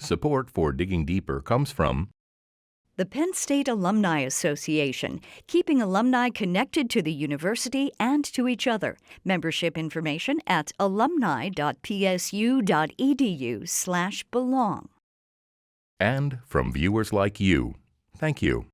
Support for Digging Deeper comes from the Penn State Alumni Association, keeping alumni connected to the university and to each other. Membership information at alumni.psu.edu/belong. and from viewers like you. Thank you.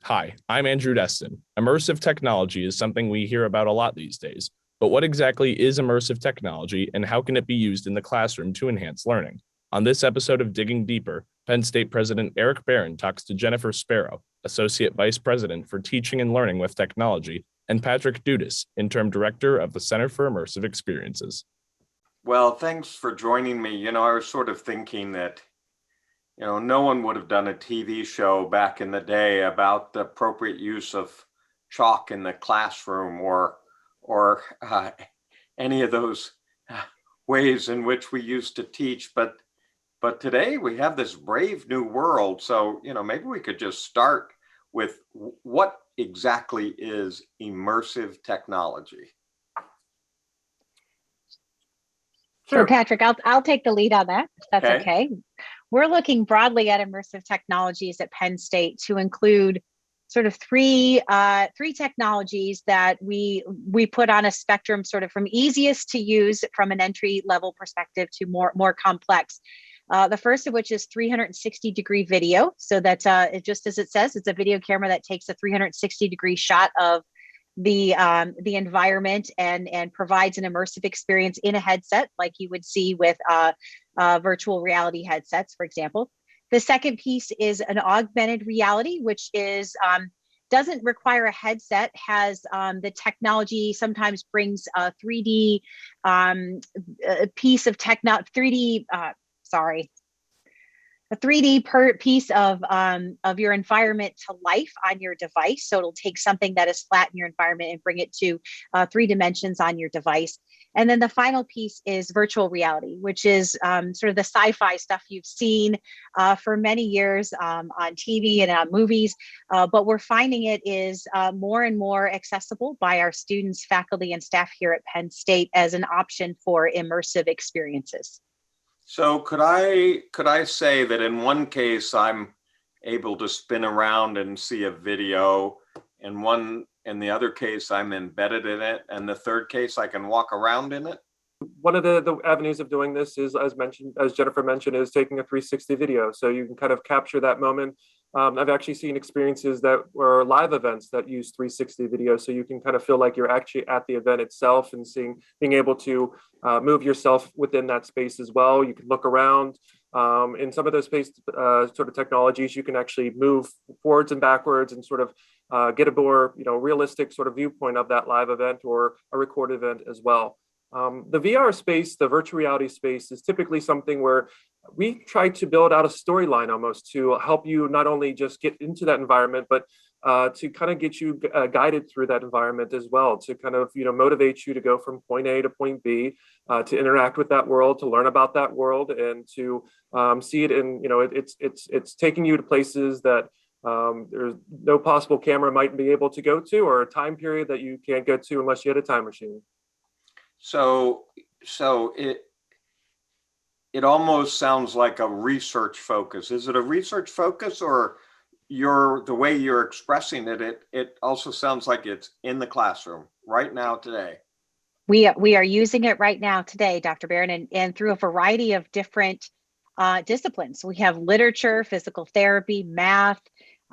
Hi, I'm Andrew Destin. Immersive technology is something we hear about a lot these days. But what exactly is immersive technology, and how can it be used in the classroom to enhance learning? On this episode of Digging Deeper, Penn State President Eric Barron talks to Jennifer Sparrow, Associate Vice President for Teaching and Learning with Technology, and Patrick Dudas, Interim Director of the Center for Immersive Experiences. Well, thanks for joining me. I was sort of thinking that no one would have done a TV show back in the day about the appropriate use of chalk in the classroom or any of those ways in which we used to teach. But today we have this brave new world. So, maybe we could just start with what exactly is immersive technology? Sure. So Patrick, I'll take the lead on that, if that's okay. We're looking broadly at immersive technologies at Penn State to include sort of three technologies that we put on a spectrum, sort of from easiest to use from an entry level perspective to more complex. The first of which is 360-degree video. So that's just as it says, it's a video camera that takes a 360-degree shot of the environment and provides an immersive experience in a headset, like you would see with virtual reality headsets, for example. The second piece is an augmented reality, which is doesn't require a headset, has the technology sometimes brings a 3D piece of a 3D piece of your environment to life on your device. So it'll take something that is flat in your environment and bring it to 3 dimensions on your device. And then the final piece is virtual reality, which is sort of the sci-fi stuff you've seen for many years on TV and on movies. But we're finding it is more and more accessible by our students, faculty, and staff here at Penn State as an option for immersive experiences. So could I say that in one case I'm able to spin around and see a video, and in the other case I'm embedded in it, and the third case I can walk around in it? One of the avenues of doing this is, as Jennifer mentioned, is taking a 360 video. So you can kind of capture that moment. I've actually seen experiences that were live events that use 360 video. So you can kind of feel like you're actually at the event itself and being able to move yourself within that space as well. You can look around. In some of those space sort of technologies, you can actually move forwards and backwards and sort of get a more realistic sort of viewpoint of that live event or a recorded event as well. The VR space, the virtual reality space, is typically something where we try to build out a storyline almost to help you not only just get into that environment, but to kind of get you guided through that environment as well, to kind of motivate you to go from point A to point B, to interact with that world, to learn about that world, and to see it in it's taking you to places that there's no possible camera might be able to go to, or a time period that you can't go to unless you had a time machine. So it almost sounds like a research focus. Is it a research focus, or the way you're expressing it also sounds like it's in the classroom right now today? We are using it right now today, Dr. Barron, and through a variety of different disciplines. We have literature, physical therapy, math,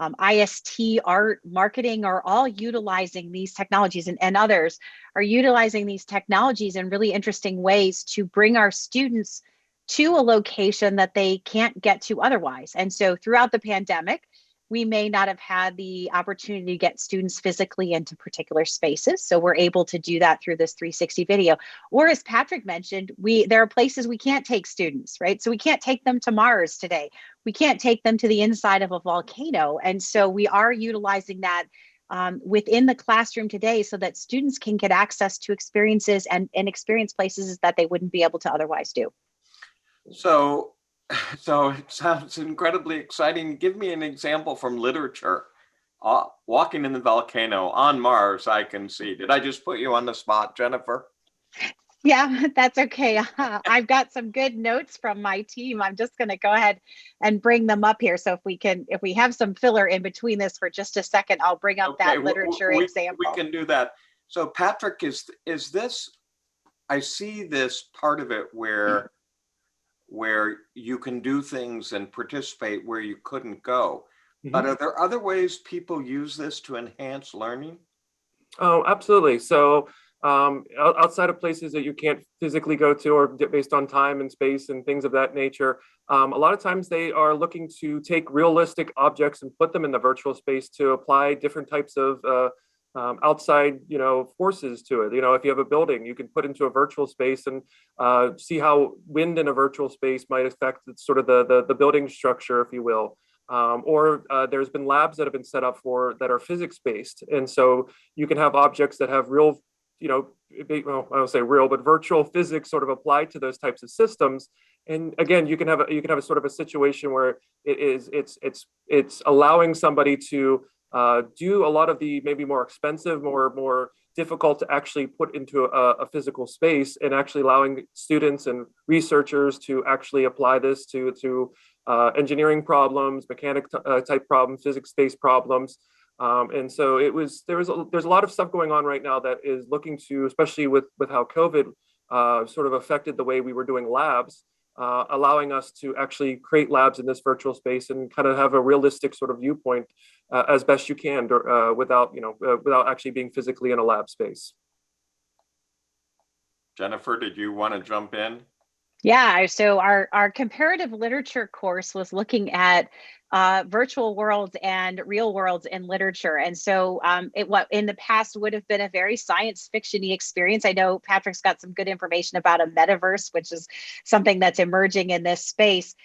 IST, art, marketing are all utilizing these technologies, and others are utilizing these technologies in really interesting ways to bring our students to a location that they can't get to otherwise. And so throughout the pandemic, we may not have had the opportunity to get students physically into particular spaces. So we're able to do that through this 360 video. Or as Patrick mentioned, there are places we can't take students, right? So we can't take them to Mars today. We can't take them to the inside of a volcano. And so we are utilizing that within the classroom today so that students can get access to experiences and experience places that they wouldn't be able to otherwise do. So So it sounds incredibly exciting. Give me an example from literature. Walking in the volcano on Mars, I can see. Did I just put you on the spot, Jennifer? Yeah, that's okay. I've got some good notes from my team. I'm just going to go ahead and bring them up here. So if we have some filler in between this for just a second, I'll bring up Okay, that literature we example. can do that. So Patrick, is this, I see this part of it where you can do things and participate where you couldn't go. But are there other ways people use this to enhance learning? Oh, absolutely. So outside of places that you can't physically go to, or based on time and space and things of that nature, a lot of times they are looking to take realistic objects and put them in the virtual space to apply different types of outside, forces to it. If you have a building, you can put into a virtual space and see how wind in a virtual space might affect sort of the building structure, if you will. Or there's been labs that have been set up that are physics based, and so you can have objects that have real, I don't say real, but virtual physics sort of applied to those types of systems. And again, you can have a sort of a situation where it's allowing somebody to do a lot of the maybe more expensive, more difficult to actually put into a physical space, and actually allowing students and researchers to actually apply this to engineering problems, mechanic type problems, physics-based problems. And so there's a lot of stuff going on right now that is looking to, especially with how COVID sort of affected the way we were doing labs, allowing us to actually create labs in this virtual space and kind of have a realistic sort of viewpoint as best you can, without actually being physically in a lab space. Jennifer, did you want to jump in? Yeah, so our comparative literature course was looking at virtual worlds and real worlds in literature. And so what in the past would have been a very science fiction-y experience. I know Patrick's got some good information about a metaverse, which is something that's emerging in this space.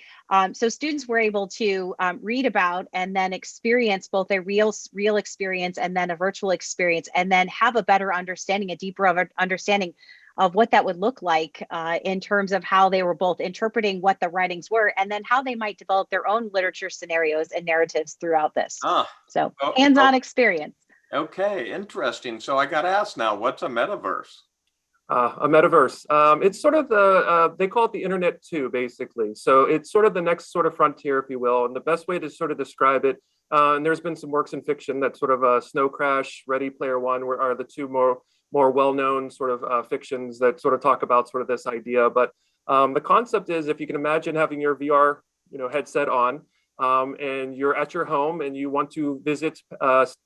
So students were able to read about and then experience both a real experience and then a virtual experience, and then have a better understanding, a deeper understanding of what that would look like in terms of how they were both interpreting what the writings were, and then how they might develop their own literature scenarios and narratives throughout this. So hands-on experience. Okay, interesting. So I got to ask now, what's a metaverse? A metaverse. It's sort of they call it the internet 2, basically. So it's sort of the next sort of frontier, if you will. And the best way to sort of describe it, and there's been some works in fiction that sort of Snow Crash, Ready Player One are the two more well-known sort of fictions that sort of talk about sort of this idea. But the concept is, if you can imagine having your VR, headset on, and you're at your home and you want to visit,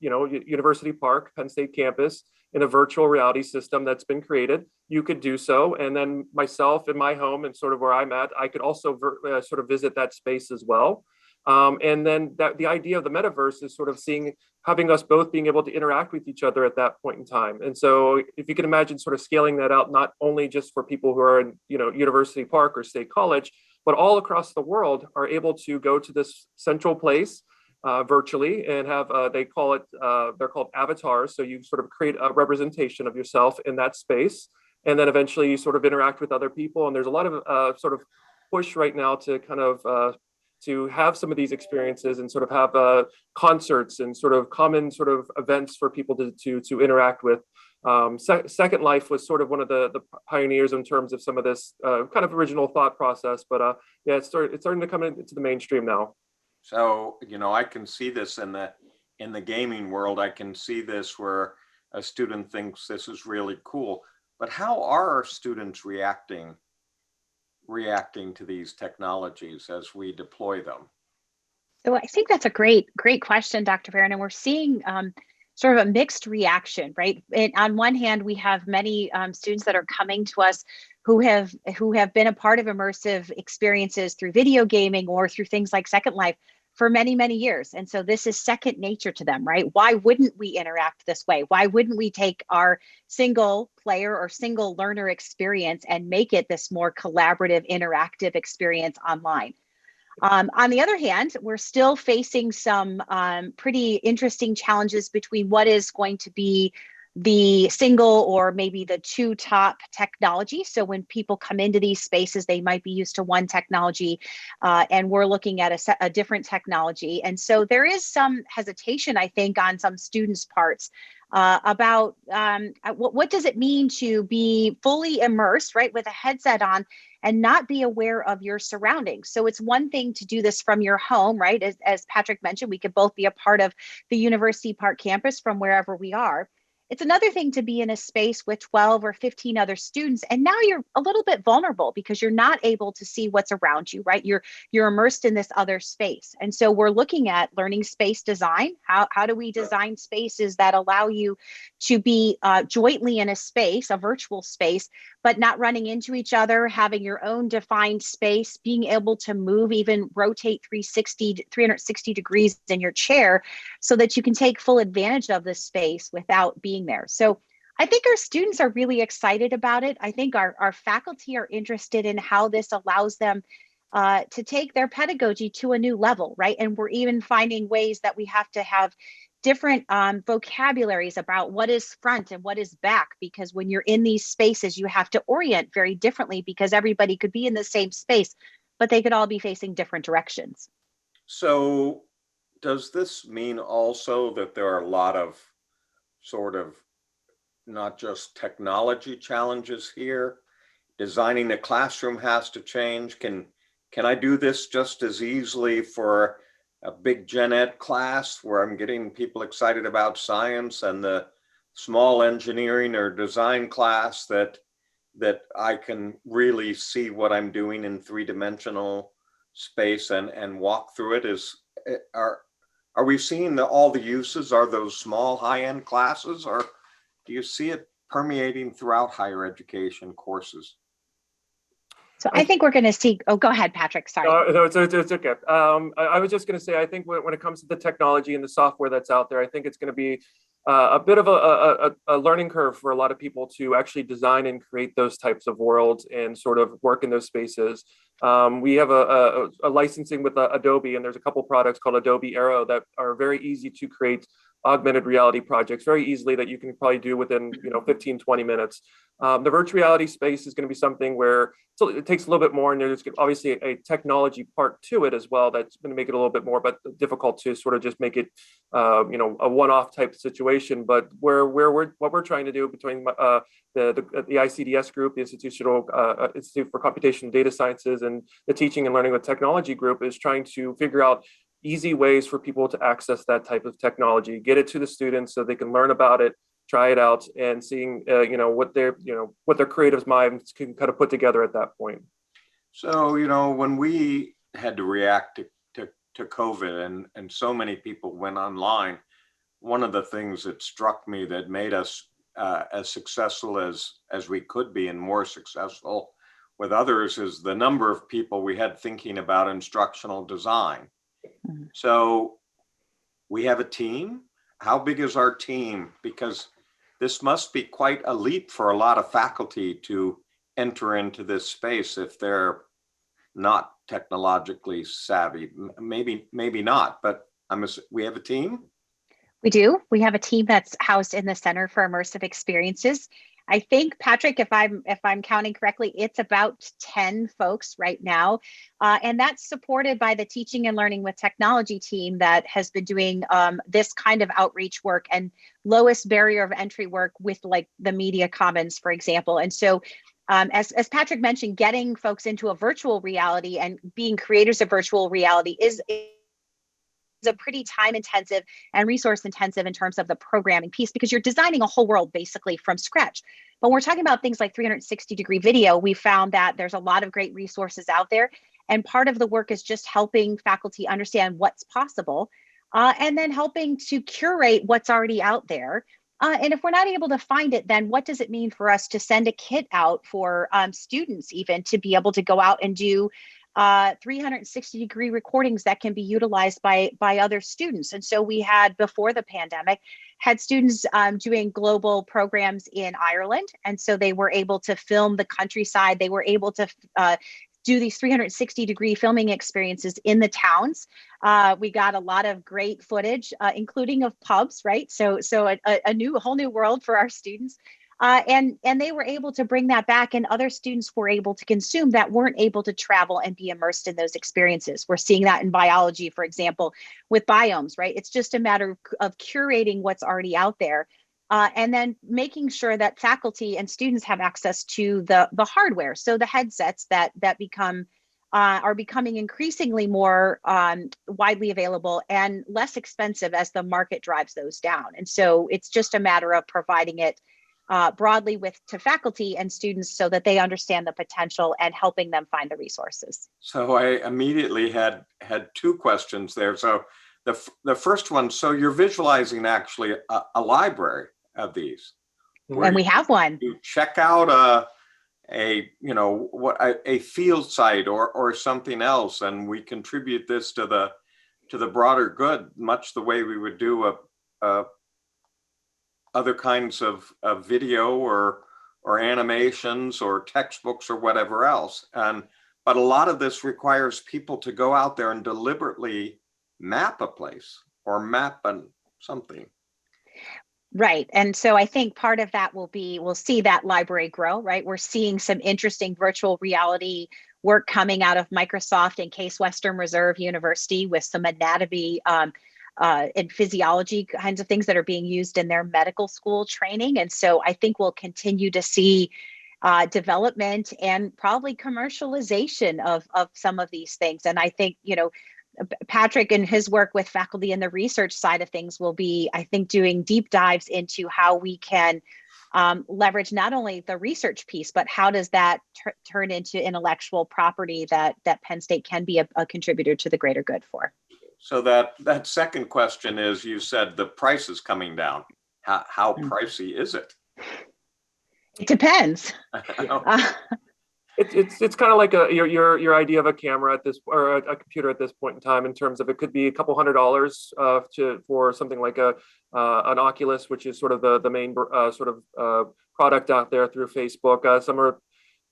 University Park, Penn State campus, in a virtual reality system that's been created, you could do so. And then myself in my home and sort of where I'm at, I could also sort of visit that space as well. And then the idea of the metaverse is sort of having us both being able to interact with each other at that point in time. And so if you can imagine sort of scaling that out, not only just for people who are in, University Park or State College, but all across the world are able to go to this central place virtually and have, they're called avatars. So you sort of create a representation of yourself in that space. And then eventually you sort of interact with other people. And there's a lot of sort of push right now to kind of to have some of these experiences and sort of have concerts and sort of common sort of events for people to interact with. Second Life was sort of one of the pioneers in terms of some of this kind of original thought process, but it's starting to come into the mainstream now. So, I can see this in the gaming world. I can see this where a student thinks this is really cool, but how are our students reacting to these technologies as we deploy them? So I think that's a great question, Dr. Barron. And we're seeing sort of a mixed reaction, right? On one hand, we have many students that are coming to us who have been a part of immersive experiences through video gaming or through things like Second Life for many, many years. And so this is second nature to them, right? Why wouldn't we interact this way? Why wouldn't we take our single player or single learner experience and make it this more collaborative, interactive experience online? On the other hand, we're still facing some pretty interesting challenges between what is going to be the single or maybe the two top technology. So when people come into these spaces, they might be used to one technology, and we're looking at a different technology. And so there is some hesitation, I think, on some students' parts about what does it mean to be fully immersed, right, with a headset on and not be aware of your surroundings. So it's one thing to do this from your home, right? As Patrick mentioned, we could both be a part of the University Park campus from wherever we are. It's another thing to be in a space with 12 or 15 other students, and now you're a little bit vulnerable because you're not able to see what's around you, right? You're immersed in this other space. And so we're looking at learning space design. How do we design spaces that allow you to be jointly in a space, a virtual space, but not running into each other, having your own defined space, being able to move, even rotate 360 degrees in your chair so that you can take full advantage of this space without being there. So I think our students are really excited about it. I think our faculty are interested in how this allows them to take their pedagogy to a new level, right? And we're even finding ways that we have to have different vocabularies about what is front and what is back, because when you're in these spaces, you have to orient very differently because everybody could be in the same space, but they could all be facing different directions. So does this mean also that there are a lot of sort of not just technology challenges here? Designing the classroom has to change. Can I do this just as easily for a big gen ed class where I'm getting people excited about science, and the small engineering or design class that I can really see what I'm doing in three-dimensional space and walk through it? Are we seeing all the uses? Are those small high-end classes, or do you see it permeating throughout higher education courses? So I think we're going to see, oh, go ahead, Patrick, sorry. No, it's okay. I was just going to say, I think when it comes to the technology and the software that's out there, I think it's going to be a bit of a learning curve for a lot of people to actually design and create those types of worlds and sort of work in those spaces. We have a licensing with Adobe, and there's a couple products called Adobe Aero that are very easy to create augmented reality projects very easily that you can probably do within 15, 20 minutes. The virtual reality space is going to be something where it takes a little bit more, and there's obviously a technology part to it as well that's going to make it a little bit more but difficult to sort of just make it a one-off type situation. But what we're trying to do between the ICDS group, the Institute for Computational Data Sciences, and the Teaching and Learning with Technology group is trying to figure out easy ways for people to access that type of technology, get it to the students so they can learn about it, try it out, and seeing what their creative minds can kind of put together at that point. So when we had to react to COVID and so many people went online, one of the things that struck me that made us as successful as we could be and more successful with others is the number of people we had thinking about instructional design. Mm-hmm. So we have a team. How big is our team? Because this must be quite a leap for a lot of faculty to enter into this space if they're not technologically savvy. Maybe not, but we have a team. We do. We have a team that's housed in the Center for Immersive Experiences. I think, Patrick, if I'm counting correctly, it's about 10 folks right now. And that's supported by the Teaching and Learning with Technology team that has been doing this kind of outreach work and lowest barrier of entry work with like the Media Commons, for example. And so as Patrick mentioned, getting folks into a virtual reality and being creators of virtual reality is a pretty time intensive and resource intensive in terms of the programming piece, because you're designing a whole world basically from scratch. But when we're talking about things like 360-degree video, we found that there's a lot of great resources out there. And part of the work is just helping faculty understand what's possible and then helping to curate what's already out there. And if we're not able to find it, then what does it mean for us to send a kit out for students even to be able to go out and do 360-degree recordings that can be utilized by other students? And so we had, before the pandemic, had students doing global programs in Ireland. And so they were able to film the countryside. They were able to do these 360-degree filming experiences in the towns. We got a lot of great footage, including of pubs, right? So a whole new world for our students. And they were able to bring that back, and other students were able to consume that weren't able to travel and be immersed in those experiences. We're seeing that in biology, for example, with biomes, right? It's just a matter of curating what's already out there. And then making sure that faculty and students have access to the hardware. So the headsets that become are becoming increasingly more widely available and less expensive as the market drives those down. And so it's just a matter of providing it broadly to faculty and students so that they understand the potential and helping them find the resources. So I immediately had two questions there. So the first one, so you're visualizing actually a library of these. And we have one. You check out a field site or something else, and we contribute this to the broader good, much the way we would do other kinds of video or animations or textbooks or whatever else. But a lot of this requires people to go out there and deliberately map a place or map something. Right. And so I think part of that we'll see that library grow, right? We're seeing some interesting virtual reality work coming out of Microsoft and Case Western Reserve University with some anatomy and physiology kinds of things that are being used in their medical school training. And so I think we'll continue to see development and probably commercialization of some of these things. And I think, Patrick and his work with faculty in the research side of things will be, I think, doing deep dives into how we can leverage not only the research piece, but how does that turn into intellectual property that Penn State can be a contributor to the greater good for. So that second question is, you said the price is coming down. How pricey is it? It depends. It's kind of like your idea of a camera or a computer at this point in time, in terms of it could be a couple $100s for something like an Oculus, which is sort of the main product out there through Facebook. Some are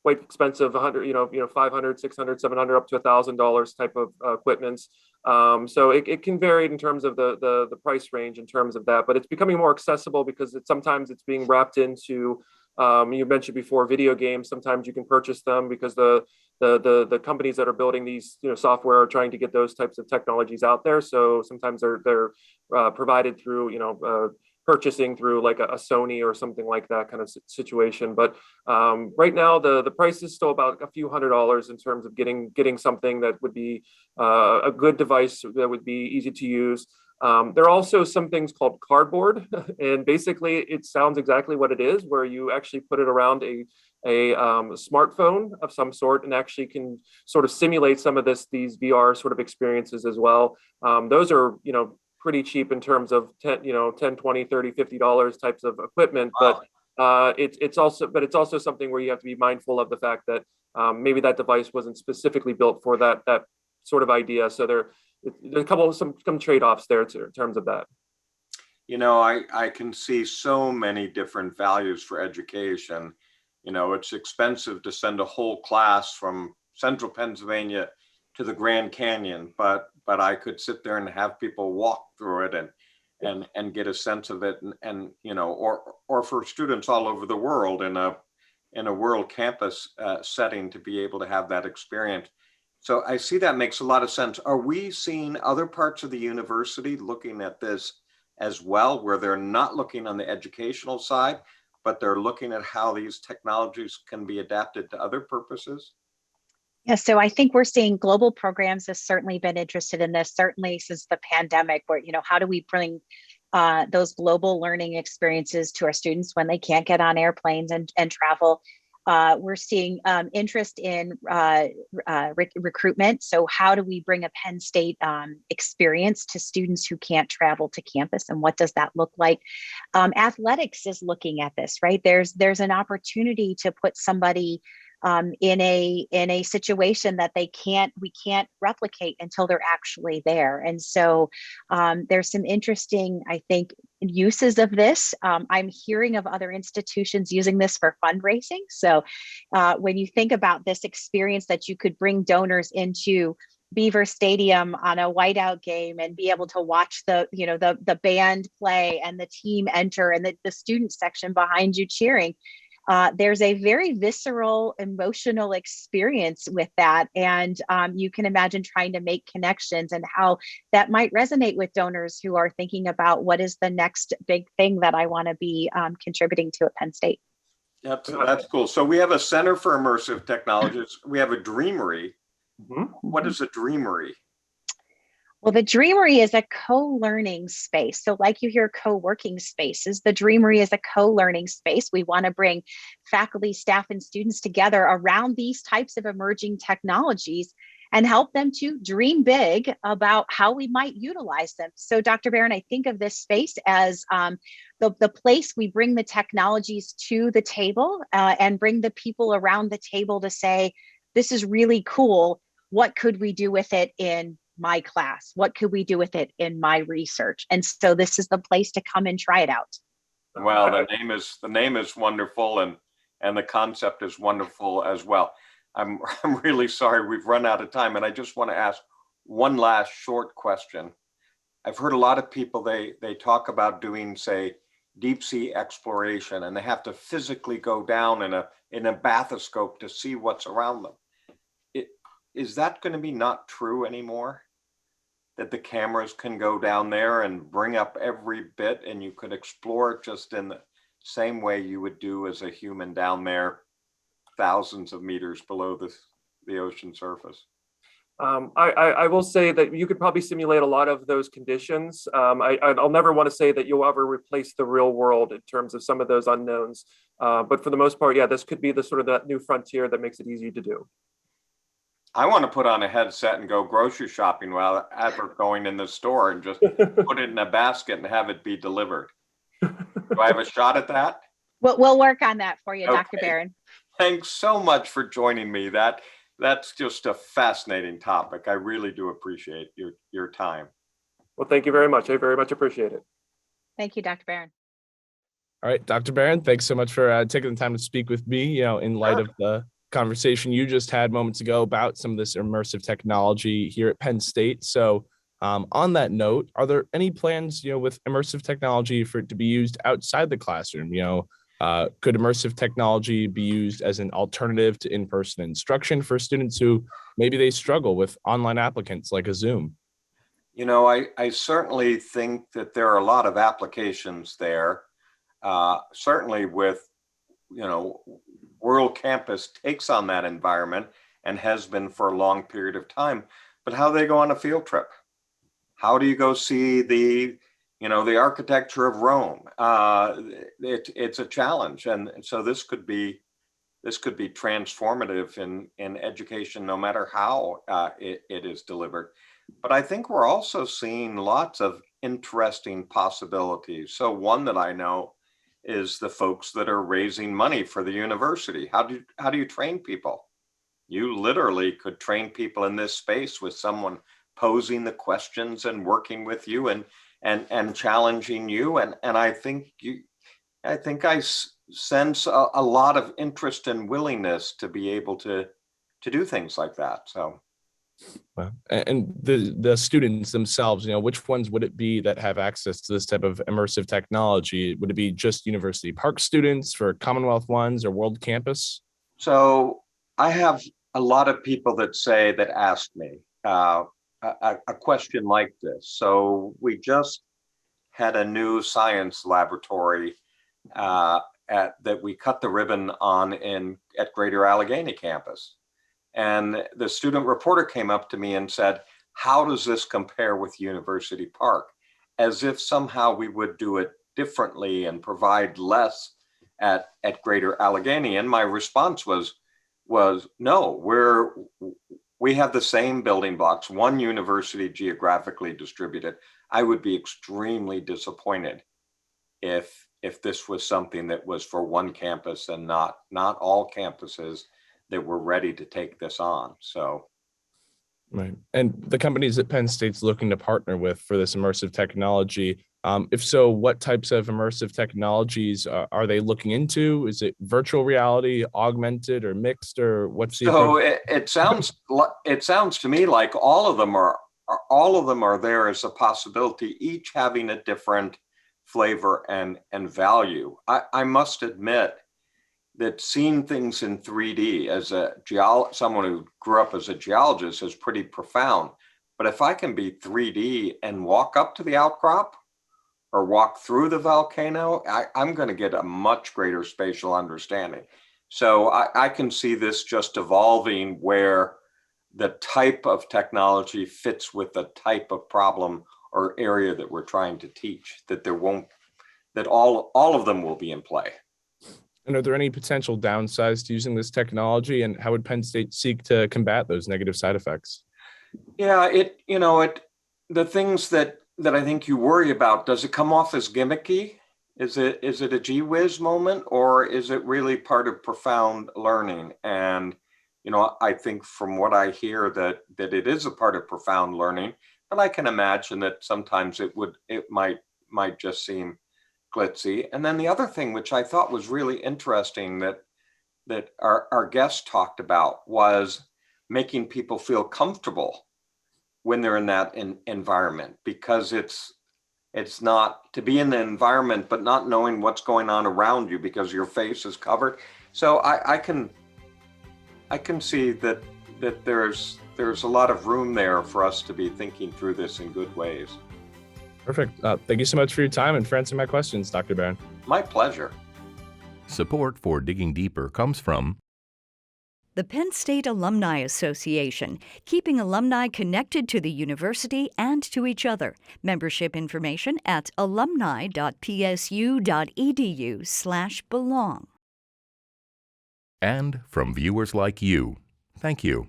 quite expensive, 500, 600, 700, up to $1,000 type of equipments. So it can vary in terms of the price range in terms of that, but it's becoming more accessible because sometimes it's being wrapped into. You mentioned before video games. Sometimes you can purchase them because the companies that are building these software are trying to get those types of technologies out there. So sometimes they're provided through purchasing through like a Sony or something like that kind of situation. But right now the price is still about a few $100s in terms of getting something that would be a good device that would be easy to use. There are also some things called cardboard, and basically it sounds exactly what it is, where you actually put it around a smartphone of some sort and actually can sort of simulate some of these VR sort of experiences as well. Those are, pretty cheap in terms of $10, $20, $30, $50 types of equipment, Wow. but it's also something where you have to be mindful of the fact that maybe that device wasn't specifically built for that sort of idea. So there's a couple of some trade-offs there in terms of that. I can see so many different values for education. It's expensive to send a whole class from central Pennsylvania to the Grand Canyon, but I could sit there and have people walk through it and get a sense of it, and or for students all over the world in a world campus setting to be able to have that experience. So I see that makes a lot of sense. Are we seeing other parts of the university looking at this as well, where they're not looking on the educational side, but they're looking at how these technologies can be adapted to other purposes? Yeah, so I think we're seeing global programs have certainly been interested in this, certainly since the pandemic, where, how do we bring those global learning experiences to our students when they can't get on airplanes and travel? We're seeing interest in recruitment. So how do we bring a Penn State experience to students who can't travel to campus, and what does that look like? Athletics is looking at this, right? There's an opportunity to put somebody in a situation that we can't replicate until they're actually there. And so there's some interesting, I think, uses of this. I'm hearing of other institutions using this for fundraising. So when you think about this experience that you could bring donors into Beaver Stadium on a whiteout game and be able to watch the band play and the team enter and the student section behind you cheering. There's a very visceral, emotional experience with that. And you can imagine trying to make connections and how that might resonate with donors who are thinking about what is the next big thing that I want to be contributing to at Penn State. That's cool. So we have a Center for Immersive Technologies. We have a Dreamery. What is a Dreamery? Well, the Dreamery is a co-learning space. So like you hear co-working spaces, the Dreamery is a co-learning space. We want to bring faculty, staff, and students together around these types of emerging technologies and help them to dream big about how we might utilize them. So Dr. Barron, I think of this space as the place we bring the technologies to the table and bring the people around the table to say, this is really cool. What could we do with it in my class? What could we do with it in my research? And so this is the place to come and try it out. Well, the name is wonderful, and the concept is wonderful as well. I'm really sorry we've run out of time, and I just want to ask one last short question. I've heard a lot of people, they talk about doing, say, deep sea exploration, and they have to physically go down in a bathoscope to see what's around them. Is that going to be not true anymore? That the cameras can go down there and bring up every bit, and you could explore it just in the same way you would do as a human down there, thousands of meters below the ocean surface? I will say that you could probably simulate a lot of those conditions. I'll never want to say that you'll ever replace the real world in terms of some of those unknowns. But for the most part, yeah, this could be the sort of that new frontier that makes it easy to do. I want to put on a headset and go grocery shopping while ever going in the store and just put it in a basket and have it be delivered. Do I have a shot at that? We'll work on that for you, Okay. Dr. Barron. Thanks so much for joining me. That's just a fascinating topic. I really do appreciate your time. Well, thank you very much. I very much appreciate it. Thank you, Dr. Barron. All right, Dr. Barron, thanks so much for taking the time to speak with me, in light of the conversation you just had moments ago about some of this immersive technology here at Penn State. So on that note, are there any plans, with immersive technology for it to be used outside the classroom? Could immersive technology be used as an alternative to in-person instruction for students who maybe they struggle with online applicants like a Zoom? I certainly think that there are a lot of applications there. Certainly with, World Campus takes on that environment and has been for a long period of time. But how do they go on a field trip? How do you go see the architecture of Rome? It's a challenge, and so this could be transformative in education, no matter how it is delivered. But I think we're also seeing lots of interesting possibilities. So one that I know is the folks that are raising money for the university. How do you train people? You literally could train people in this space with someone posing the questions and working with you and challenging you. And I think I sense a lot of interest and willingness to be able to do things like that. So. Well, and the students themselves, which ones would it be that have access to this type of immersive technology? Would it be just University Park students, for Commonwealth ones, or World Campus? So I have a lot of people that ask me a question like this. So we just had a new science laboratory that we cut the ribbon on at Greater Allegheny campus. And the student reporter came up to me and said, how does this compare with University Park? As if somehow we would do it differently and provide less at Greater Allegheny. And my response was no, we have the same building blocks, one university geographically distributed. I would be extremely disappointed if this was something that was for one campus and not all campuses that we're ready to take this on. So. Right. And the companies that Penn State's looking to partner with for this immersive technology, if so, what types of immersive technologies are they looking into? Is it virtual reality, augmented, or mixed, or what's the So approach? it sounds to me like all of them are there as a possibility, each having a different flavor and value. I must admit that seeing things in 3D as someone who grew up as a geologist is pretty profound. But if I can be 3D and walk up to the outcrop or walk through the volcano, I'm going to get a much greater spatial understanding. So I can see this just evolving where the type of technology fits with the type of problem or area that we're trying to teach, that all of them will be in play. And are there any potential downsides to using this technology, and how would Penn State seek to combat those negative side effects? Yeah, the things that I think you worry about, does it come off as gimmicky? Is it a gee whiz moment, or is it really part of profound learning? And I think from what I hear that it is a part of profound learning, but I can imagine that sometimes it might just seem glitzy. And then the other thing, which I thought was really interesting that our guest talked about, was making people feel comfortable when they're in that environment, because it's not to be in the environment but not knowing what's going on around you because your face is covered. So I can see that there's a lot of room there for us to be thinking through this in good ways. Perfect. Thank you so much for your time and for answering my questions, Dr. Barron. My pleasure. Support for Digging Deeper comes from the Penn State Alumni Association, keeping alumni connected to the university and to each other. Membership information at alumni.psu.edu/belong. and from viewers like you. Thank you.